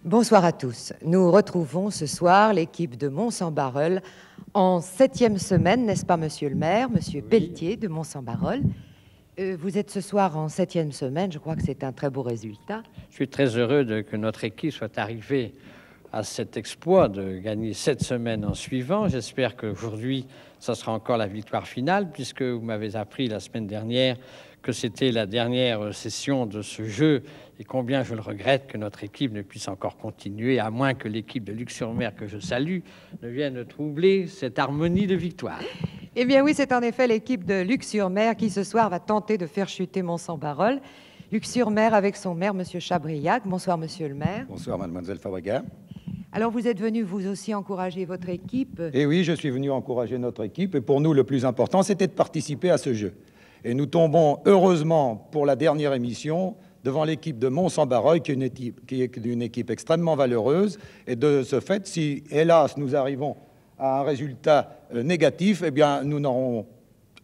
Bonsoir à tous. Nous retrouvons ce soir l'équipe de Mons-en-Barœul en 7e semaine, n'est-ce pas, monsieur le maire, monsieur Pelletier de Mons-en-Barœul. Vous êtes ce soir en 7e semaine, je crois que c'est un très beau résultat. Je suis très heureux que notre équipe soit arrivée à cet exploit de gagner 7 semaines en suivant. J'espère qu'aujourd'hui, ça sera encore la victoire finale, puisque vous m'avez appris la semaine dernière que c'était la dernière session de ce jeu, et combien je le regrette que notre équipe ne puisse encore continuer, à moins que l'équipe de Luc-sur-Mer, que je salue, ne vienne troubler cette harmonie de victoire. Eh bien oui, c'est en effet l'équipe de Luc-sur-Mer qui ce soir va tenter de faire chuter Mons-en-Barœul. Luc-sur-Mer avec son maire, monsieur Chabriac. Bonsoir, monsieur le maire. Bonsoir, mademoiselle Fabregat. Alors, vous êtes venu, vous aussi, encourager votre équipe. Et oui, je suis venu encourager notre équipe. Et pour nous, le plus important, c'était de participer à ce jeu. Et nous tombons, heureusement, pour la dernière émission, devant l'équipe de Mons-en-Barœul, qui est une équipe extrêmement valeureuse. Et de ce fait, si, hélas, nous arrivons à un résultat négatif, eh bien, nous n'aurons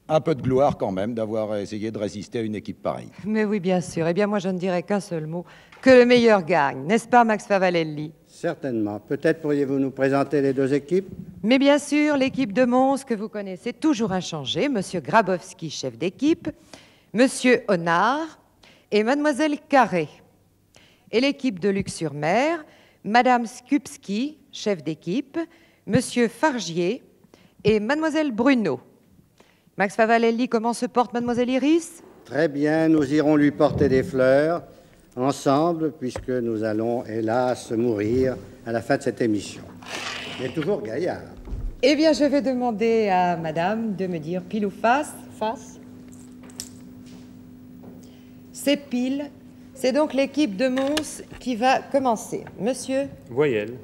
un peu de gloire quand même d'avoir essayé de résister à une équipe pareille. Mais oui, bien sûr. Eh bien, moi, je ne dirais qu'un seul mot, que le meilleur gagne. N'est-ce pas, Max Favalelli? Certainement. Peut-être pourriez-vous nous présenter les deux équipes? Mais bien sûr, l'équipe de Mons, que vous connaissez, toujours inchangée, monsieur Grabowski, chef d'équipe, monsieur Honard et mademoiselle Carré. Et l'équipe de Luc-sur-Mer, madame Skupski, chef d'équipe, monsieur Fargier et mademoiselle Bruno. Max Favalelli, comment se porte mademoiselle Iris? Très bien, nous irons lui porter des fleurs ensemble, puisque nous allons, hélas, mourir à la fin de cette émission. Mais toujours gaillard. Eh bien, je vais demander à madame de me dire pile ou face. Face. C'est pile. C'est donc l'équipe de Mons qui va commencer. Monsieur? Voyelle.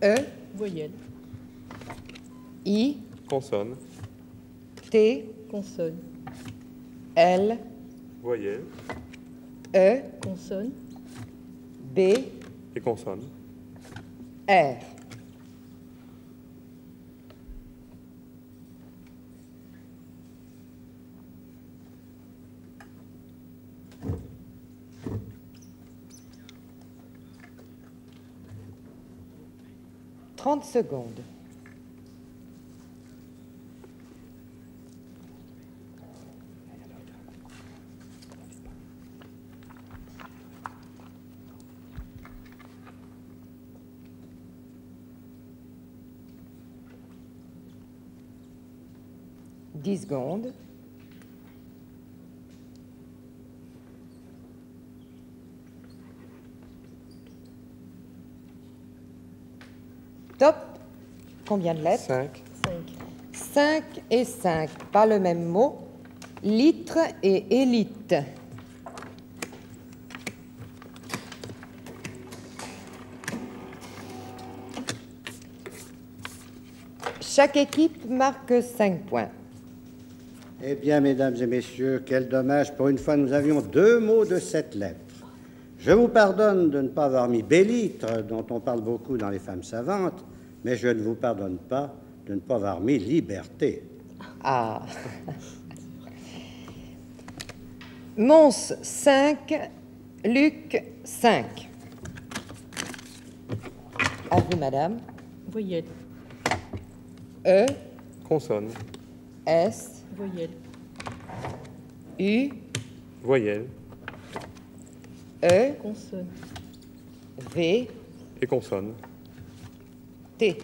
E. Voyelle. I. Consonne. T. Consonne. Voyelle. E. Consonne. B. Et consonne. R. « 30 secondes. « 10 secondes. Top. Combien de lettres? 5. 5 et 5. Pas le même mot. Litre et élite. Chaque équipe marque 5 points. Eh bien, mesdames et messieurs, quel dommage. Pour une fois, nous avions 2 mots de 7 lettres. Je vous pardonne de ne pas avoir mis bélitre, dont on parle beaucoup dans les femmes savantes, mais je ne vous pardonne pas de ne pas avoir mis liberté. Ah. Mons 5, Luc 5. À vous, madame. Voyelle. E, Consonne. S, Voyelle. U, Voyelle. E, Consonne. V, Et consonne. T.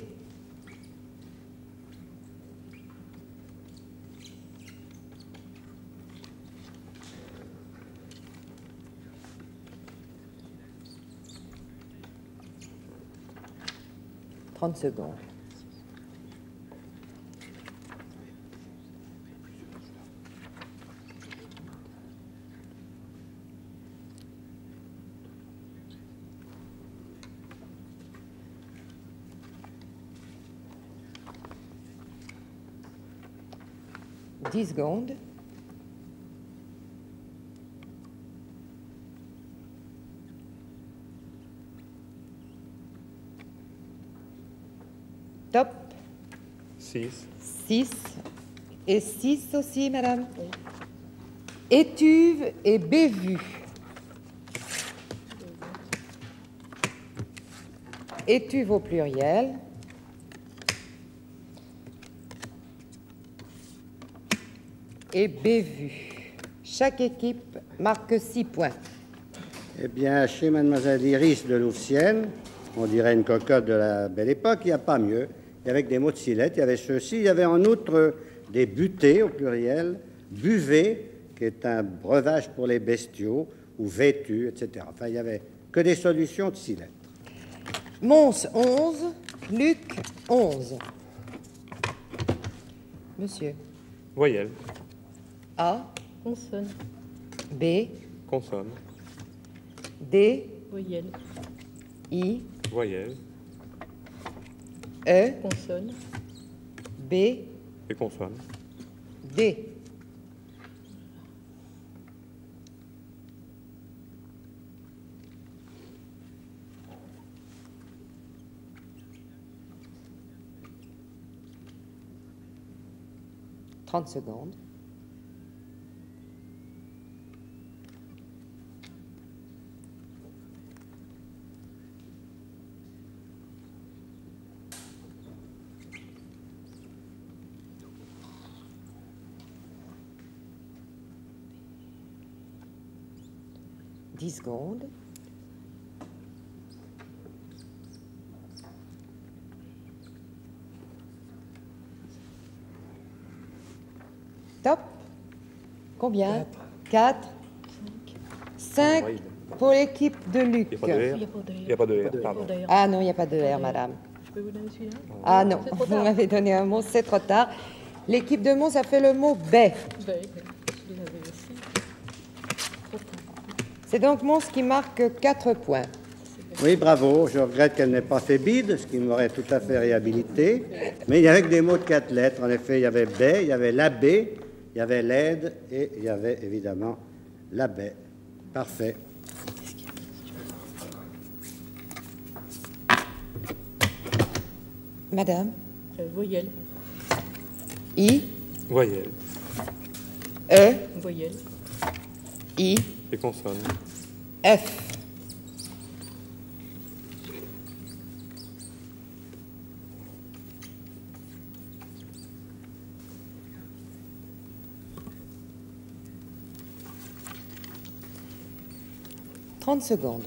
« 30 secondes. « 10 secondes. Top. 6. 6 et 6 aussi, madame. Étuve et bévue. étuve au pluriel. Et bévue. Chaque équipe marque 6 points. Eh bien, chez Mademoiselle Iris de Louvciennes, on dirait une cocotte de la belle époque, il n'y a pas mieux. Il y avait des mots de Silette, il y avait ceci, il y avait en outre des butées au pluriel, buvées, qui est un breuvage pour les bestiaux, ou vêtus, etc. Enfin, il n'y avait que des solutions de 6 lettres. Mons 11, Luc 11. Monsieur. Voyelle. A, Consonne. B, Consonne. D, Voyelle. I, Voyelle. E, Consonne. B, Et consonne. D. « 30 secondes. « 10 secondes. Top. Combien? 4. 5 pour l'équipe de Luc. Il n'y a pas de R. Il n'y a pas de R, pardon. Ah non, il n'y a pas de R, madame. Je peux vous donner celui-là? Ah non, C'est trop vous tard. m'avez donné un mot, c'est trop tard. L'équipe de Mons a fait le mot baie. Je l'avais aussi. Trop tard. C'est donc Mons qui marque 4 points. Oui, bravo. Je regrette qu'elle n'ait pas fait bide, ce qui m'aurait tout à fait réhabilité. Mais il y avait que des mots de 4 lettres. En effet, il y avait baie, il y avait l'abbé, il y avait l'aide et il y avait évidemment la baie. Parfait. Madame, Voyelle. I, Voyelle. E, Voyelle. Et I, consonne. F. « 30 secondes.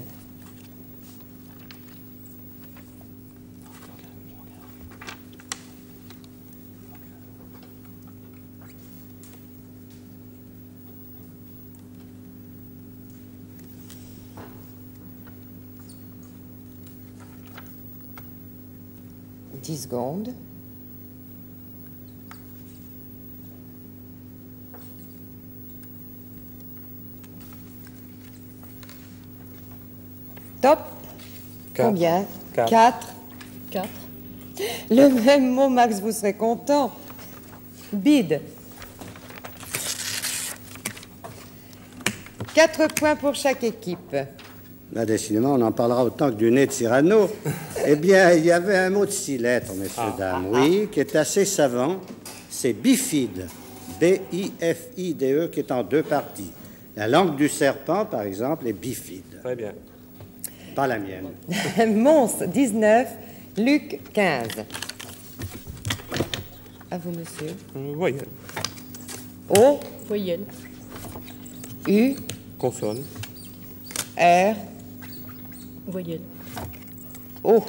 « 10 secondes. Top. Quatre. Combien? Quatre. 4. 4. Le même mot, Max, vous serez content. Bide. 4 points pour chaque équipe. Là, décidément, on en parlera autant que du nez de Cyrano. Eh bien, il y avait un mot de 6 lettres, messieurs, dames, oui, qui est assez savant. C'est bifide. B-I-F-I-D-E, qui est en 2 parties. La langue du serpent, par exemple, est bifide. Très bien. Pas la mienne. Mons, 19. Luc, 15. À vous, monsieur. Voyelle. O, Voyelle. U, Consonne. R, Voyelle. O.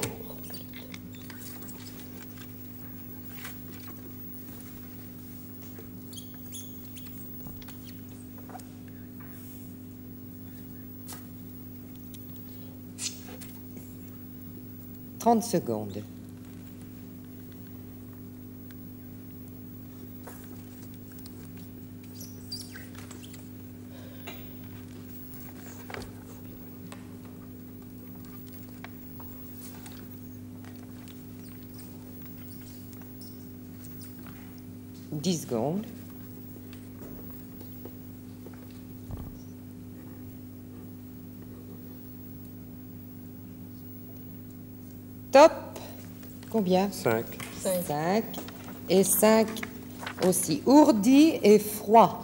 « 30 secondes. « 10 secondes. Top. Combien? 5. 5. Et 5 aussi. Ourdi et froid.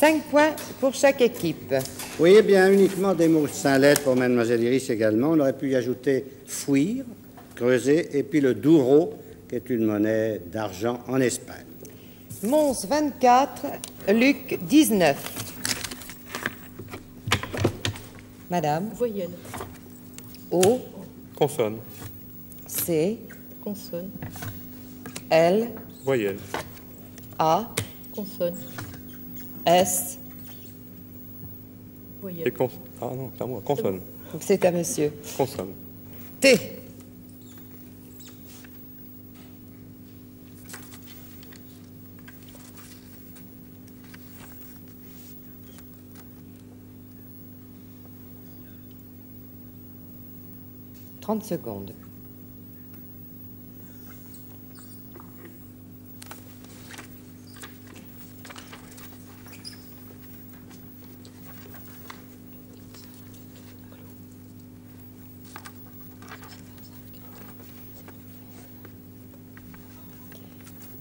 5 points pour chaque équipe. Oui, eh bien, uniquement des mots sans lettres pour Mademoiselle Iris également. On aurait pu y ajouter fouir, creuser, et puis le douro, qui est une monnaie d'argent en Espagne. Mons 24, Luc 19. Madame, Voyelle. O, Consonne. C, Consonne. L, Voyelle. A, Consonne. S. Et Voyelle. Ah non, c'est à moi. Consonne. C'est à monsieur. Consonne. T. « 30 secondes. «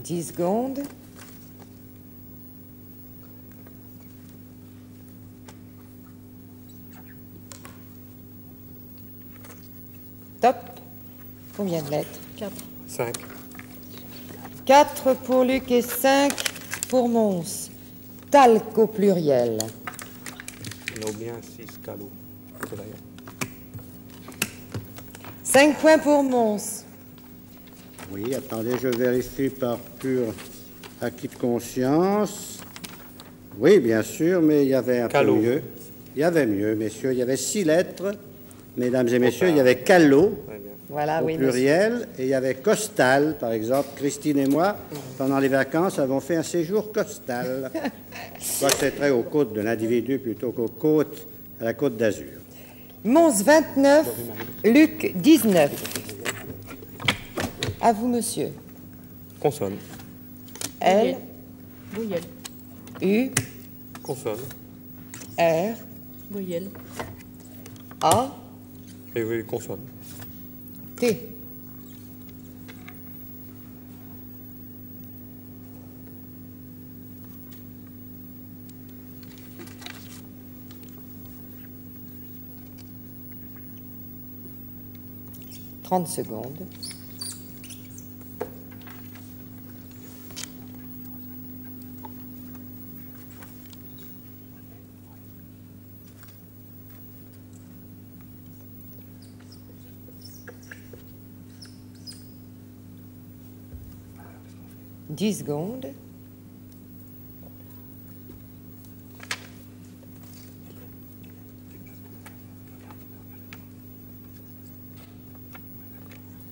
10 secondes. Top. Combien de lettres? 4. 5. 4 pour Luc et 5 pour Mons. Talc au pluriel. On a oublié un 6, calot. C'est d'ailleurs. 5 points pour Mons. Oui, attendez, je vérifie par pur acquis de conscience. Oui, bien sûr, mais il y avait un Calot. peu mieux. Il y avait mieux, messieurs. Il y avait 6 lettres. Mesdames et messieurs, il y avait calot Très bien. Voilà, au oui, monsieur. pluriel, et il y avait costal, par exemple. Christine et moi, pendant les vacances, avons fait un séjour costal. Je crois que c'est très aux côtes de l'individu plutôt qu'aux côtes, à la côte d'Azur. Mons 29, Luc 19. À vous, monsieur. Consonne. L, Voyelle. U, Consonne. R, Voyelle. A, Et oui, consonne. T. « 30 secondes. « 10 secondes.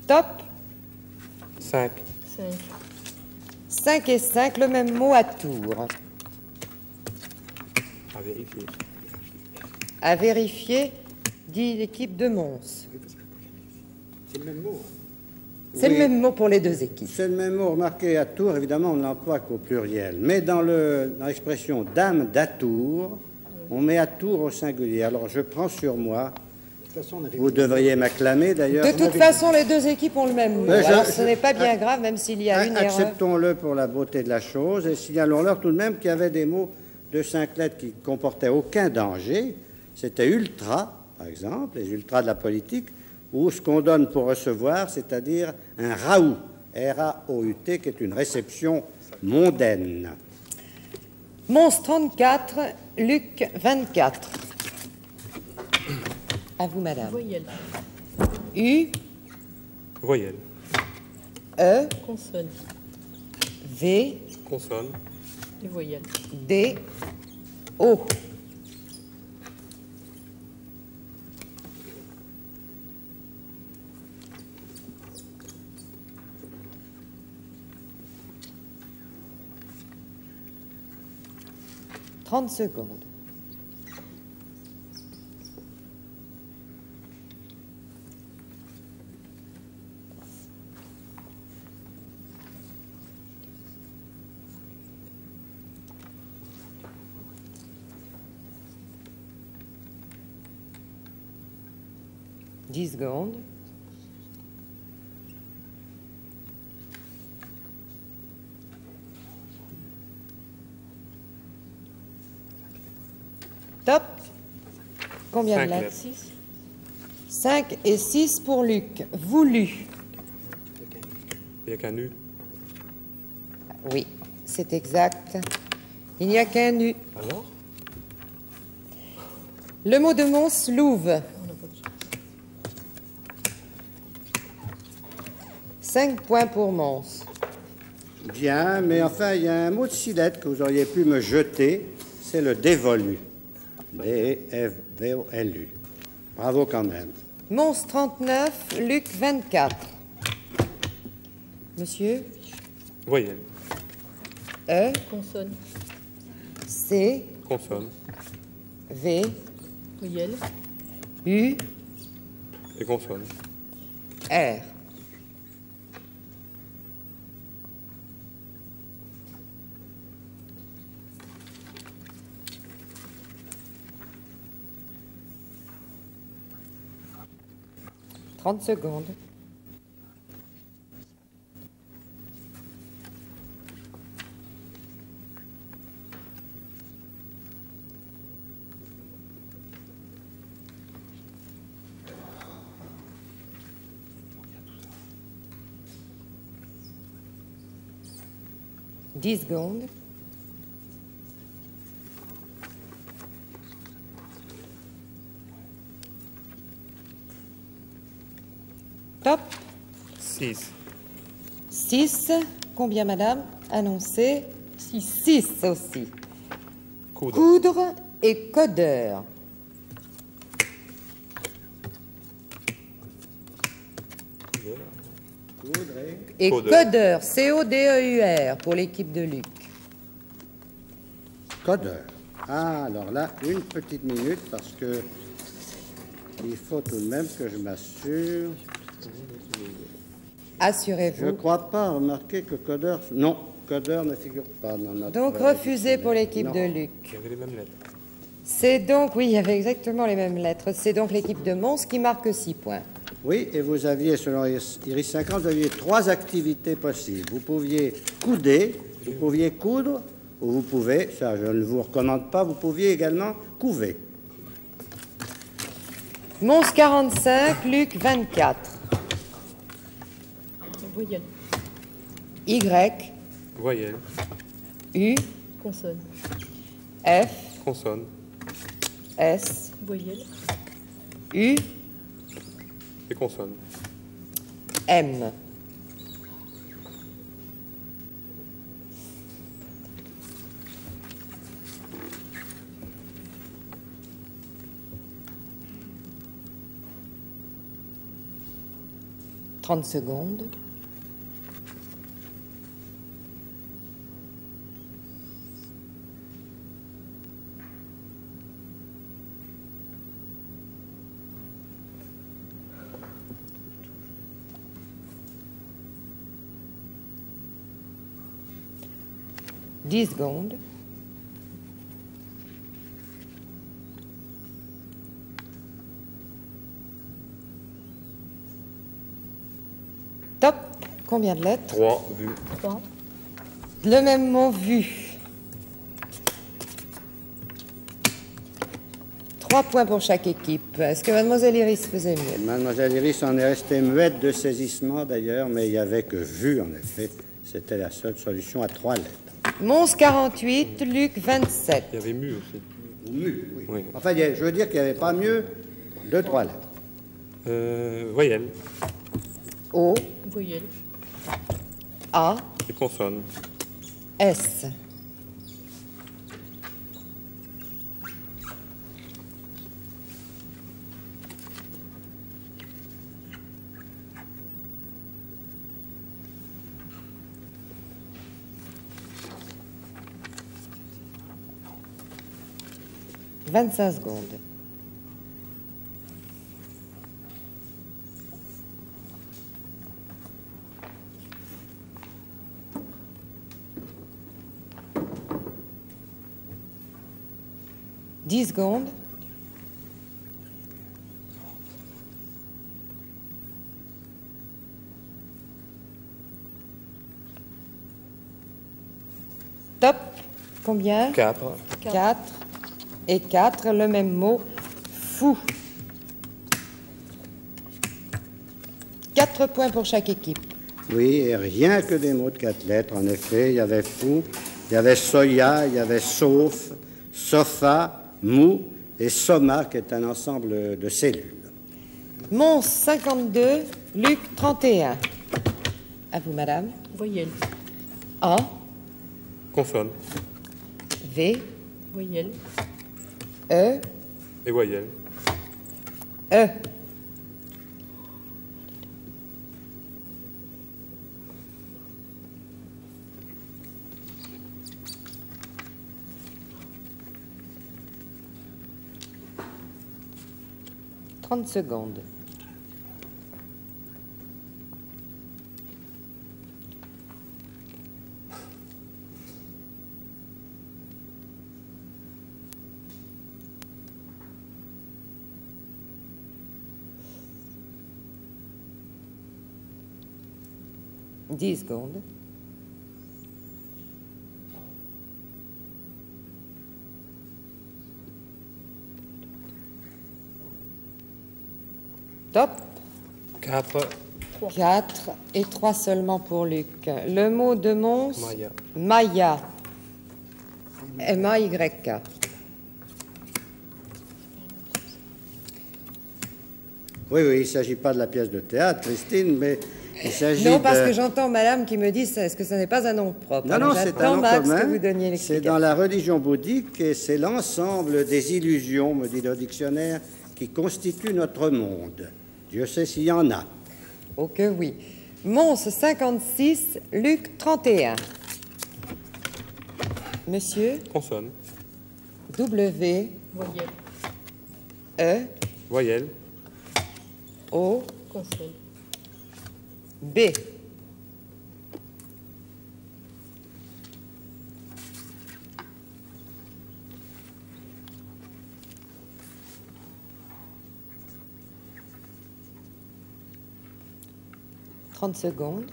Top. 5. 5. 5 et 5, le même mot à tour. À vérifier. À vérifier, dit l'équipe de Mons. C'est le même mot. C'est le même mot pour les deux équipes. C'est le même mot. Remarquez, à tour, évidemment, on ne l'emploie qu'au pluriel. Mais dans l'expression dame d'Atour, on met à tour au singulier. Alors, je prends sur moi. Vous devriez m'acclamer, d'ailleurs. De toute façon, les deux équipes ont le même mot. Mais Alors, ce n'est pas bien grave, même s'il y a une erreur. Acceptons-le pour la beauté de la chose et signalons-leur tout de même qu'il y avait des mots de 5 lettres qui ne comportaient aucun danger. C'était ultra, par exemple, les ultras de la politique, ou ce qu'on donne pour recevoir, c'est-à-dire un raout, R-A-O-U-T, qui est une réception mondaine. Mons 34, Luc 24. À vous, madame. Voyelle. U, Voyelle. E, Consonne. V, Consonne. Et voyelle. D, O. « 30 secondes. « 10 secondes. Top. Combien de 5 lettres? lettres. 6. 5 et 6 pour Luc. Voulu. Il n'y a qu'un U. Oui, c'est exact. Il n'y a qu'un U. Alors? Le mot de Mons, louve. On n'a pas de chance. 5 points pour Mons. Bien, mais enfin, il y a un mot de 6 lettres que vous auriez pu me jeter, c'est le dévolu. D-E-F-V-O-L-U. Bravo quand même. Mons 39, Luc 24. Monsieur, Voyelle. E, Consonne. C, Consonne. V, Voyelle. U, Et consonne. R. « 30 secondes. « 10 secondes. Top. 6. 6. Combien, madame? Annoncé. 6. 6 aussi. Coudre. Coudre et codeur. Et Codeur. codeur. C-O-D-E-U-R pour l'équipe de Luc. Codeur. Ah, alors là, une petite minute parce que il faut tout de même que je m'assure. Je ne Assurez-vous. crois pas remarquer que codeur... Non, codeur ne figure pas dans notre... Donc refusé pour l'équipe Non. de Luc. Il y avait les mêmes lettres. C'est donc, oui, il y avait exactement les mêmes lettres. C'est donc l'équipe de Mons qui marque 6 points. Oui, et vous aviez, selon Iris 50, vous aviez 3 activités possibles. Vous pouviez couder, vous pouviez coudre, ou vous pouvez, ça je ne vous recommande pas, vous pouviez également couver. Mons 45, Luc 24. Voyelle. Y, Voyelle. U, Consonne. F, Consonne. S, Voyelle. U, Et consonne. M. « 30 secondes. « 10 secondes. Top. Combien de lettres? 3. Vu. 3. Le même mot vu. 3 points pour chaque équipe. Est-ce que Mademoiselle Iris faisait mieux? Mademoiselle Iris en est restée muette de saisissement d'ailleurs, mais il n'y avait que vu en effet. C'était la seule solution à 3 lettres. Mons 48, Luc 27. Il y avait mu aussi. Ou mu, oui. Oui. Enfin, je veux dire qu'il n'y avait pas mieux de 3 lettres. Voyelle. O, Voyelle. A, Et consonne. S. « 25 secondes. « 10 secondes. Top. Combien? 4. 4. et 4, le même mot, fou. 4 points pour chaque équipe. Oui, et rien que des mots de 4 lettres, en effet. Il y avait fou, il y avait soya, il y avait sauf, sofa, mou et soma, qui est un ensemble de cellules. Mons 52, Luc 31. À vous, madame. Voyelle. A, Consonne. V, Voyelle. Et voyelle. E. « 30 secondes. « 10 secondes. Top. 4. 4 et 3 seulement pour Luc. Le mot de Mons, Maya. Maya. M-A-Y-K. Oui, oui, il ne s'agit pas de la pièce de théâtre, Christine, mais il s'agit Non, parce de... que j'entends madame qui me dit, est-ce que ce n'est pas un nom propre? Non, Alors, non, c'est j'attends, un nom Max, commun. que vous donniez C'est l'explication. dans la religion bouddhique et c'est l'ensemble des illusions, me dit le dictionnaire, qui constituent notre monde. Dieu sait s'il y en a. Oh que oui. Mons 56, Luc 31. Monsieur, Consonne. W, Voyelle. E, Voyelle. O, Consonne. B. « 30 secondes.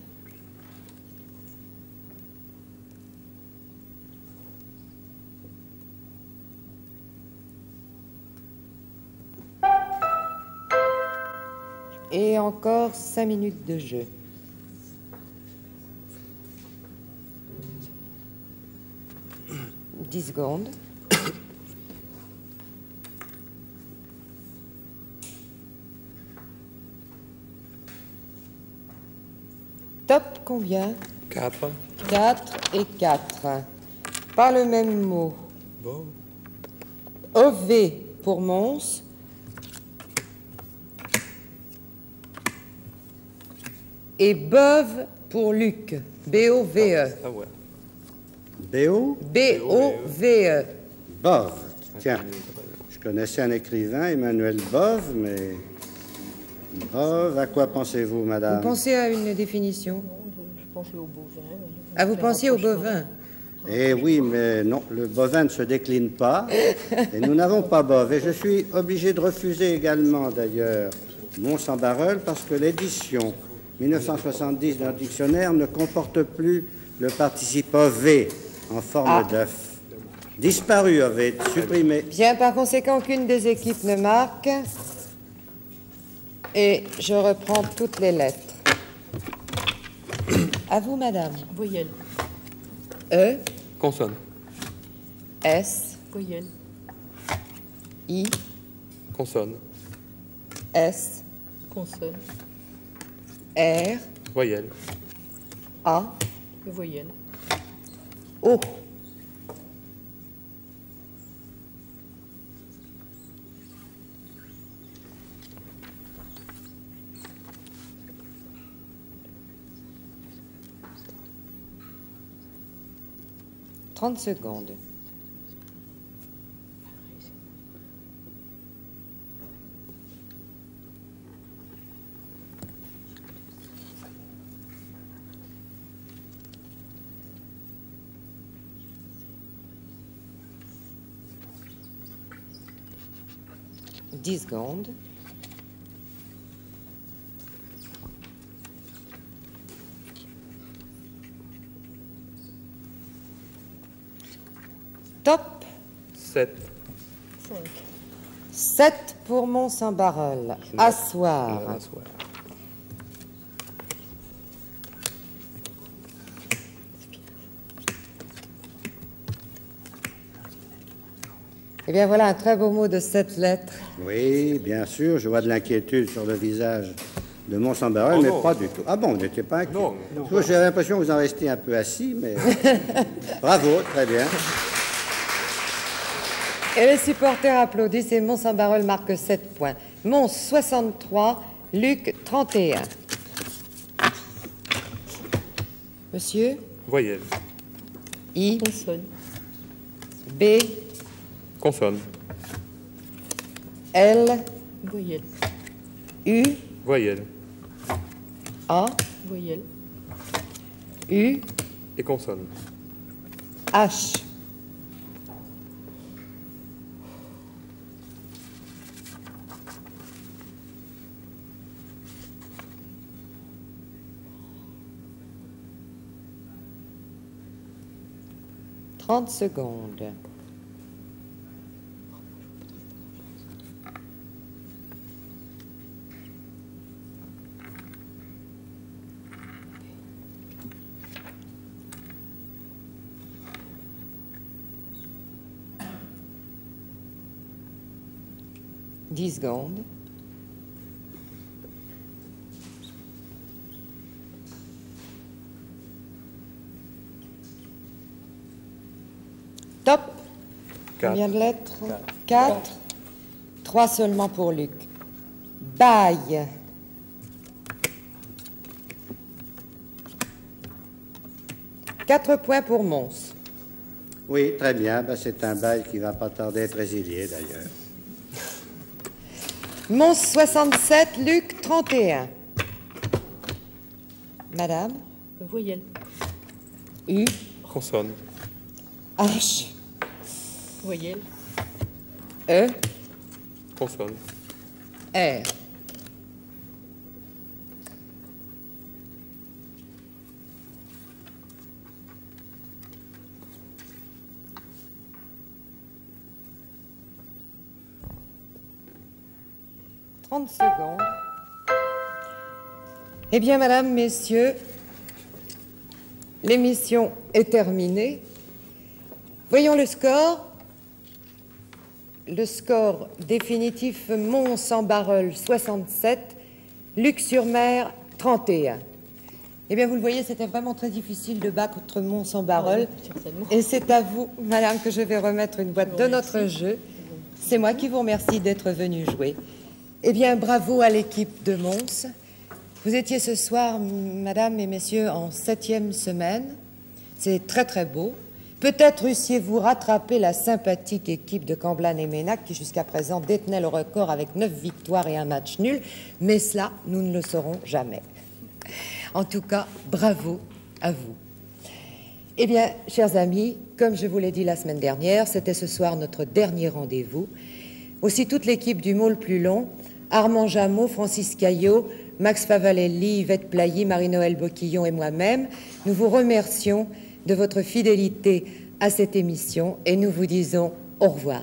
Et encore 5 minutes de jeu. « 10 secondes. Top combien? 4. 4 et 4. Pas le même mot. Bon. OV pour Mons. Et Bove pour Luc. B-O-V-E. Ah ouais. Béo, B-O-V-E. Bove. Tiens, je connaissais un écrivain, Emmanuel Bove, mais... Bove, à quoi pensez-vous, Vous madame? pensez à une définition? Je pensais au bovin. Ah, vous pensiez au bovin? Eh oui, mais non, le bovin ne se décline pas, et nous n'avons pas Bove. Et je suis obligé de refuser également, d'ailleurs, Mons-en-Barœul, parce que l'édition 1970 de notre dictionnaire ne comporte plus le participe OV en forme d'œuf. Disparu, OV, supprimé. Bien, par conséquent, aucune des équipes ne marque. Et je reprends toutes les lettres. À vous, madame. Voyelle. E, Consonne. S, Voyelle. I, Consonne. S, Consonne. R, Voyelle. A. Voyelle. O. « 30 secondes. « 10 secondes. Top. 7. 7 pour Mont-Saint-Barreul. Asseoir. Eh bien, voilà un très beau mot de 7 lettres. Oui, bien sûr, je vois de l'inquiétude sur le visage de Mont-Saint-Barreul, mais pas du tout. Ah bon, vous n'étiez pas inquiet? Non. J'avais l'impression que vous en restiez un peu assis, mais... Bravo, très bien. Et les supporters applaudissent et Mont-Saint-Barreul marque 7 points. Mons 63, Luc 31. Monsieur? Voyelle. I, Consonne. B, Consonne. L, Voyelle. U, Voyelle. A, Voyelle. Et U, consonne. H. « 30 secondes. « 10 secondes. Top. Combien de lettres? 4. 3 seulement pour Luc. Bail. Quatre points pour Mons. Oui, très bien. Ben, c'est un bail qui va pas tarder à être résilié, d'ailleurs. Mons 67, Luc 31. Madame? Voyelle. U, Consonne. H, Voyelle. E, Consonne. R. « 30 secondes. Eh bien, Madame, Messieurs, l'émission est terminée. Voyons le score. Le score définitif, Mont-Saint-Barreul 67, Luc-sur-Mer 31. Eh bien, vous le voyez, c'était vraiment très difficile de battre contre Mont-Saint-Barreul. Certainement. Et c'est à vous, Madame, que je vais remettre une boîte de notre jeu. C'est moi qui vous remercie d'être venu jouer. Eh bien, bravo à l'équipe de Mons. Vous étiez ce soir, Madame et Messieurs, en 7e semaine. C'est très, très beau. Peut-être eussiez-vous rattrapé la sympathique équipe de Camblan et Ménac qui, jusqu'à présent, détenait le record avec 9 victoires et un match nul. Mais cela, nous ne le saurons jamais. En tout cas, bravo à vous. Eh bien, chers amis, comme je vous l'ai dit la semaine dernière, c'était ce soir notre dernier rendez-vous. Aussi, toute l'équipe du Môle plus long, Armand Jameau, Francis Caillot, Max Favalelli, Yvette Plailly, Marie-Noël Boquillon et moi-même, nous vous remercions de votre fidélité à cette émission et nous vous disons au revoir.